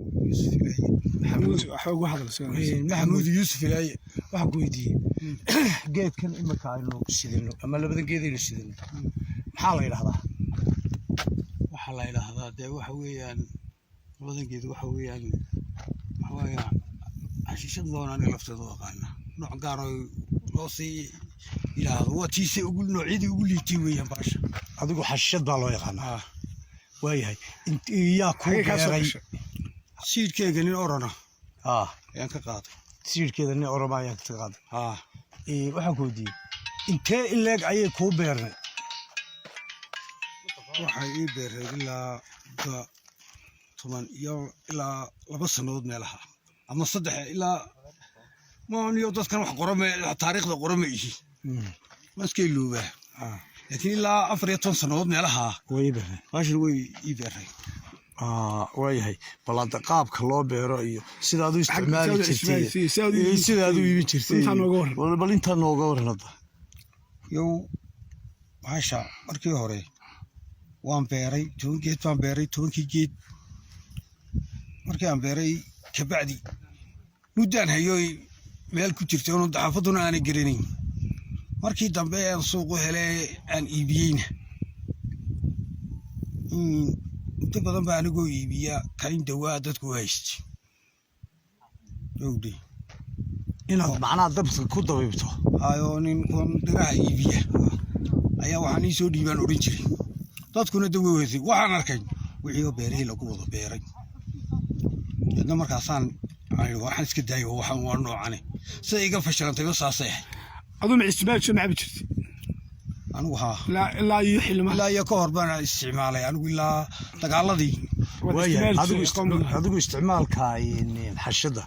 يوسف الهي حوق واحد محمود يوسف الهي waxaan ku weydiiyey geedkan imika aynu sidino ama labadan geed aynu sidino maxaa la yidhahdaa waxaa la yidhaahdaa dee waxa weeyaan labadan geed waxa weeyaan xashiishad doonaan lafteeda u aqaana nooc gaar oo loo sii yidhaahdo waa tiise ugu noocyadii ugu liitay weeyaan baasha adigu xashiishad baa loo yaqaanaa waayahay yaa ku beeray siidkeega nin orana ayaan ka qaaday siidkeeda nin orama ayaan ka qaaday waxaan ku weydiiyey intee in leeg ayay kuu beernay waxay ii beereen ilaa 10 iyo ilaa 2 sanadood meelaha ama 3 ilaa maaniyo dadkan wax qorame taariikhda qorame ihi maskay luuba laakiin ilaa 4 sanadood meelaha way beereen baashan way ii beereen waayahay balanta qaabka loo beero iyo sidaad u isticmaali jirtay sidaad u iibin jirtay bal inta nooga waranada yow baasha markii hore waan beeray 10 geed baan beeray 10 geed markii aan beeray ka bacdi muddaan hayoy meel ku jirtay oo daxafaduna aanay garanayn markii dambe aan suuq u helay aan iibiyeyna inta badan baa anigoo iibiya karin dawaa dadku haystay yowdi inaad macnaha dabka ku dabiibto hayo nin kon diraha iibiya ayaa waxaan ii soo dhiibaan oran jiray dadkuna daweeyay waxaan arkay wixii oo beeray lagu wada beeray dadna markaasaan waxaan iska daayo waxaan waa noocane sida iga fashilantay saasay aduna isticmaalka ma cabirtay anigu haa ilaa iyo xilma ilaa iyo ka hor baan isticmaalay anigu ilaa dagaaladii adigu isticmaalka xashada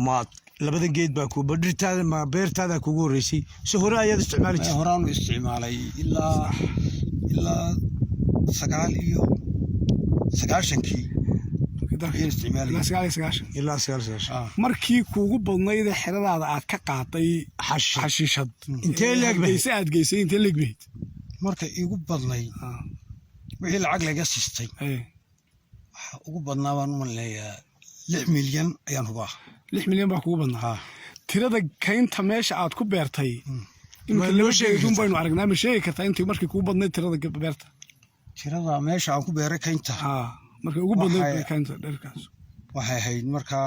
ma labada geed baa ku badhirtaada ma beertaada kugu horeysay si hore ayaad isticmaali jirtay horaan u isticmaalay ilaa 9 ilaa 9 markii kuugu badnayd xiradaada aad ka qaaday xashiishad intee leegbay aad geysay intee leegbay marka igu badnay wixii lacag laga sistay waxa ugu badnaa baan u maleeyaa 6 milyan ayaan hubaa 6 milyan baa kugu badnaa tirada kaynta meesha aad ku beertay inta loo sheegay baynu aragnaa ma sheegi kartaa intii markii kugu badnayd tirada beerta tirada meesha aan ku beeray kaynta marka ugu badnayd kaynta dharkaas waxay ahayd marka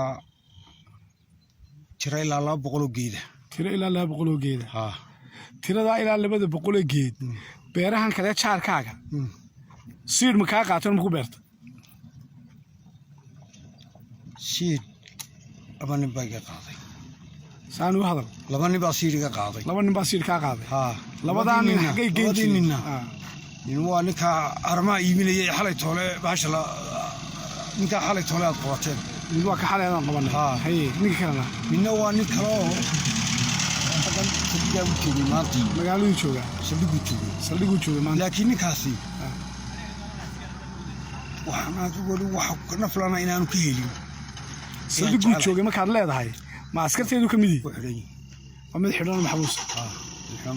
tira ilaa 200 geeda tirada ilaa 200 geed beerahan kale jaarkaaga siid ma ka qaataan ma ku beerta siid abani baa iga qaaday saanu hadal 2 nin baa siid iga qaaday 2 nin baa siid ka qaaday labadan nin xagay geedin nin waa ninka armaa iibinayay xalay toole baasha la ninka xalay toole aad qabateen nin waa ka xalay aan qabanay hay ninka kalena ninna waa nin kale oo maanta magaalada jooga saldhigu jooga maanta laakiin ninkaasi waxa ka naflana inaanu ka helin saldhigu jooga markaad leedahay ma askarteedu ka midi waa mid xidhan maxbuus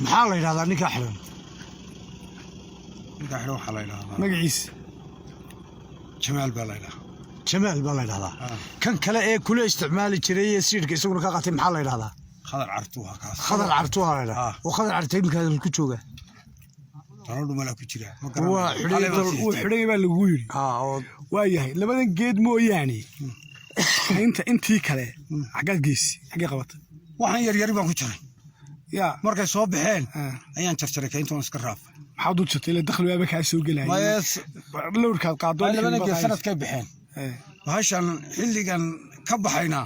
maxaa la yiraahdaa ninka xidhan waxa la yiraahdaa magaciisa Jamaal baa la yiraahdaa kan kale ee kula isticmaali jiray siidka isaguna ka qaatay maxaa la yiraahdaa khadar cartuha kaas khadar cartuha la yiraahdaa oo khadar cartay midka ku jooga tanadu mala ku jira waa xidhay baa lagu yiri waa yahay labadan geed mooyaane intii kale xagaad geesi xagee qabatay waxaan yar baan ku jiray markay soo baxeen ayaan jarjaray kayntoon iska raafay maxaad u jirtay la dakhli waaba ka soo galay lowrkaad qaado labadan geed sanad ka baxeen bahashan xilligan ka baxayna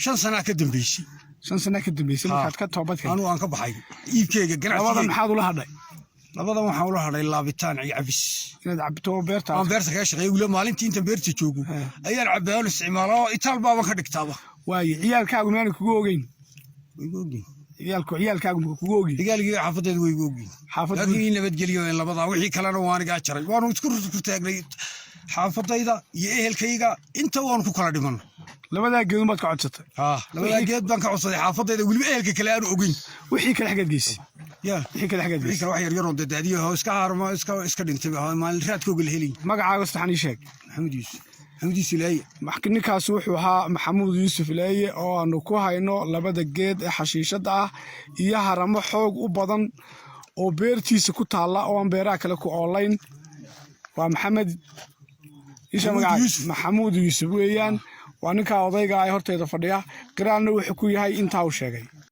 5 sano ka dambeysay 5 sano ka dambeysay markaad ka toobadkay anu aan ka baxay iibkeyga ganacsiga labadan maxaad ula hadhay labadan waxaan ula hadhay laabitaan iyo cabis inaad cabto beerta aan beerta ka shaqeeyo wala maalintii inta beerta joogo ayaan cabaan isticmaalo itaal baaban ka dhigtaaba waaye ciyaalkaagu ma kugu ogeyn ciyaalkaagu kugu ogeyn ciyaalkii xaafadeed way ugu ogeyn laakiin nabadgeliyo in labada wixii kalena waan iga jaray waan isku taagnay xaafadayda iyo ehelkayga inta waan ku kala dhiman labada geed baad ka codsatay labada geed baan ka codsaday xaafadayda waliba ehelka kale aan ogeyn wixii kale xagaad geesi wixii kale xagaad geesi wax yar oo dadaadiyo iska harmo iska dhintay maalin raadkooga la helin magacaaga saxan ii sheeg maxamed yuusuf maxamuud yuusuf ilaaye ninkaas wuxuu ahaa maxamuud yuusuf ilaaye oo aanu ku hayno labada geed ee xashiishada ah iyo haramo xoog u badan oo beertiisa ku taala oo aan beeraha kale ku oolayn waa maxamuud yuusuf weeyaan waa ninka odayga ay horteeda fadhiya qiraalna wuxuu ku yahay intaa uu sheegay